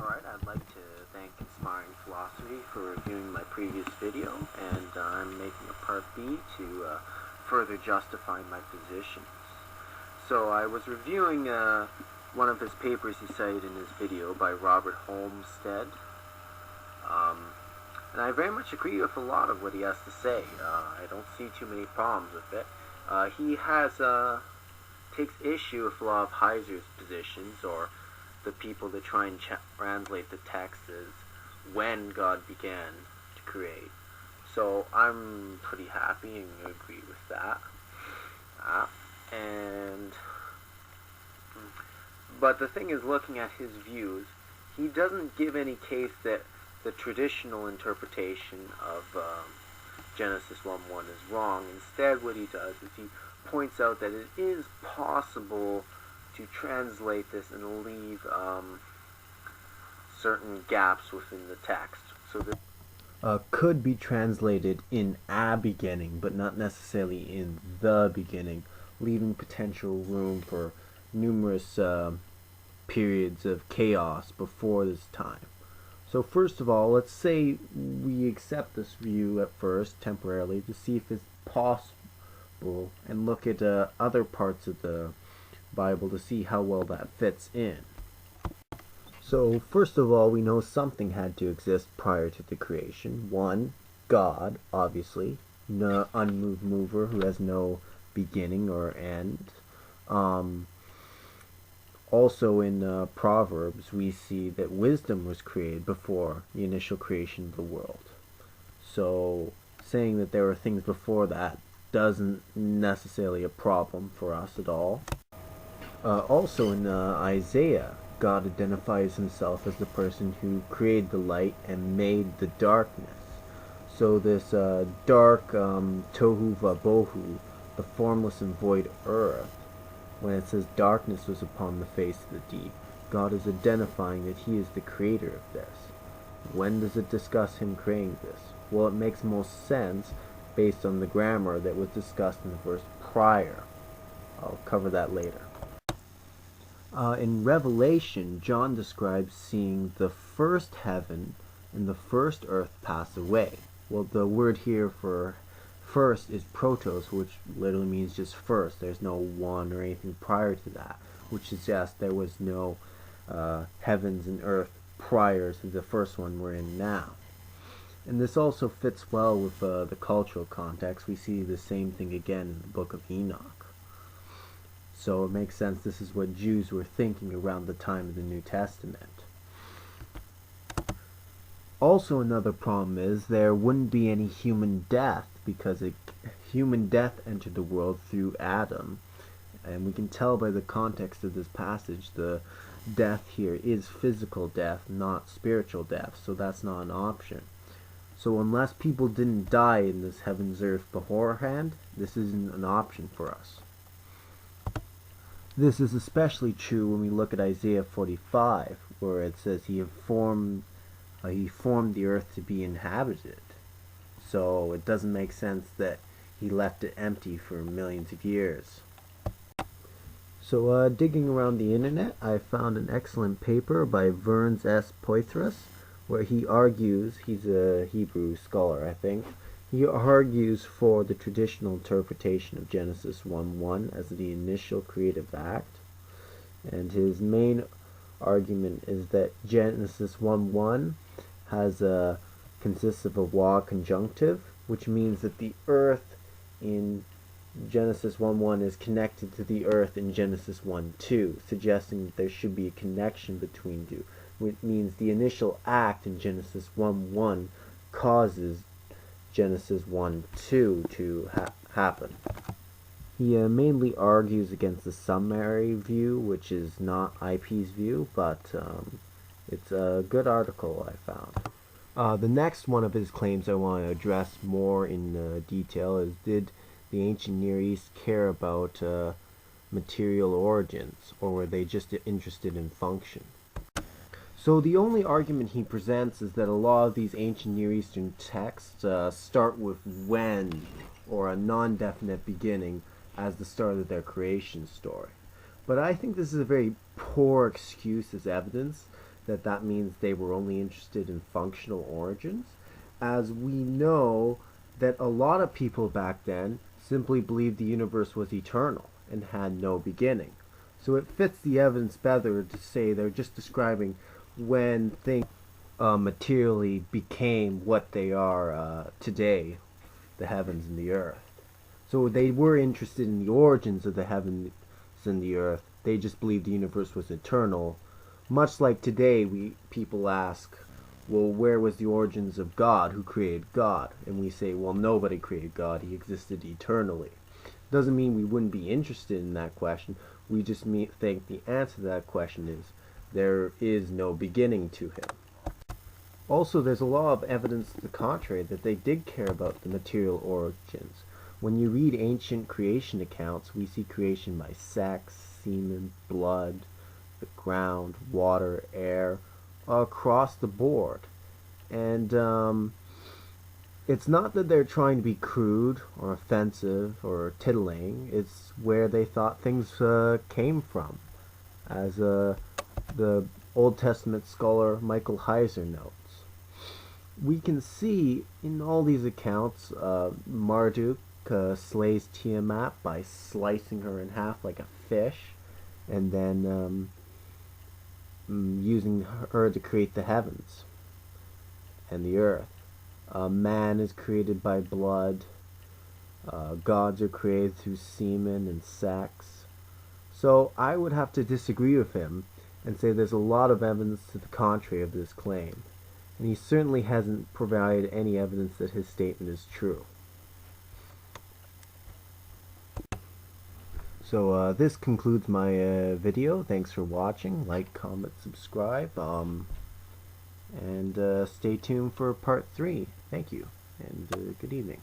Alright, I'd like to thank Inspiring Philosophy for reviewing my previous video, and I'm making a part B to further justify my positions. So I was reviewing one of his papers he cited in his video by Robert Homestead, and I very much agree with a lot of what he has to say. I don't see too many problems with it. He takes issue with a lot of Heiser's positions, or the people that try and translate the text as when God began to create. So I'm pretty happy and agree with that. But the thing is, looking at his views, he doesn't give any case that the traditional interpretation of Genesis 1:1 is wrong. Instead, what he does is he points out that it is possible to translate this and leave certain gaps within the text. So that could be translated in a beginning, but not necessarily in the beginning, leaving potential room for numerous periods of chaos before this time. So first of all, let's say we accept this view at first, temporarily, to see if it's possible, and look at other parts of the Bible to see how well that fits in. So first of all, we know something had to exist prior to the creation. One, God, obviously, no unmoved mover who has no beginning or end. Also in Proverbs, we see that wisdom was created before the initial creation of the world. So saying that there were things before that doesn't necessarily a problem for us at all. Also in Isaiah, God identifies himself as the person who created the light and made the darkness. So this dark tohu vabohu, the formless and void earth, when it says darkness was upon the face of the deep, God is identifying that he is the creator of this. When does it discuss him creating this? Well, it makes most sense based on the grammar that was discussed in the verse prior. I'll cover that later. In Revelation, John describes seeing the first heaven and the first earth pass away. Well, the word here for first is protos, which literally means just first. There's no one or anything prior to that, which suggests there was no heavens and earth prior to the first one we're in now. And this also fits well with the cultural context. We see the same thing again in the book of Enoch. So it makes sense this is what Jews were thinking around the time of the New Testament. Also, another problem is there wouldn't be any human death, because human death entered the world through Adam. And we can tell by the context of this passage the death here is physical death, not spiritual death. So that's not an option. So unless people didn't die in this heavens earth beforehand, this isn't an option for us. This is especially true when we look at Isaiah 45, where it says he formed the earth to be inhabited. So it doesn't make sense that he left it empty for millions of years. So digging around the internet, I found an excellent paper by Verns S. Poitras, where he argues, he's a Hebrew scholar, I think, he argues for the traditional interpretation of Genesis 1:1 as the initial creative act. And his main argument is that Genesis 1:1 consists of a wa conjunctive, which means that the earth in Genesis 1:1 is connected to the earth in Genesis 1:2, suggesting that there should be a connection between two, which means the initial act in Genesis 1:1 causes Genesis 1:2 to happen. He mainly argues against the summary view, which is not IP's view, but it's a good article I found. The next one of his claims I want to address more in detail is, did the ancient Near East care about material origins, or were they just interested in function? So the only argument he presents is that a lot of these ancient Near Eastern texts start with when, or a non-definite beginning, as the start of their creation story. But I think this is a very poor excuse as evidence, that means they were only interested in functional origins, as we know that a lot of people back then simply believed the universe was eternal and had no beginning. So it fits the evidence better to say they're just describing when things materially became what they are today, the heavens and the earth. So they were interested in the origins of the heavens and the earth. They just believed the universe was eternal. Much like today, people ask, well, where was the origins of God? Who created God? And we say, well, nobody created God. He existed eternally. Doesn't mean we wouldn't be interested in that question. We just think the answer to that question is there is no beginning to him. Also, there's a lot of evidence to the contrary that they did care about the material origins. When you read ancient creation accounts, we see creation by sex, semen, blood, the ground, water, air, across the board. And it's not that they're trying to be crude or offensive or titillating. It's where they thought things came from, as the Old Testament scholar Michael Heiser notes. We can see in all these accounts Marduk slays Tiamat by slicing her in half like a fish, and then using her to create the heavens and the earth. Man is created by blood. Gods are created through semen and sex. So I would have to disagree with him and say there's a lot of evidence to the contrary of this claim. And he certainly hasn't provided any evidence that his statement is true. So this concludes my video. Thanks for watching. Like, comment, subscribe. And stay tuned for part 3. Thank you, and good evening.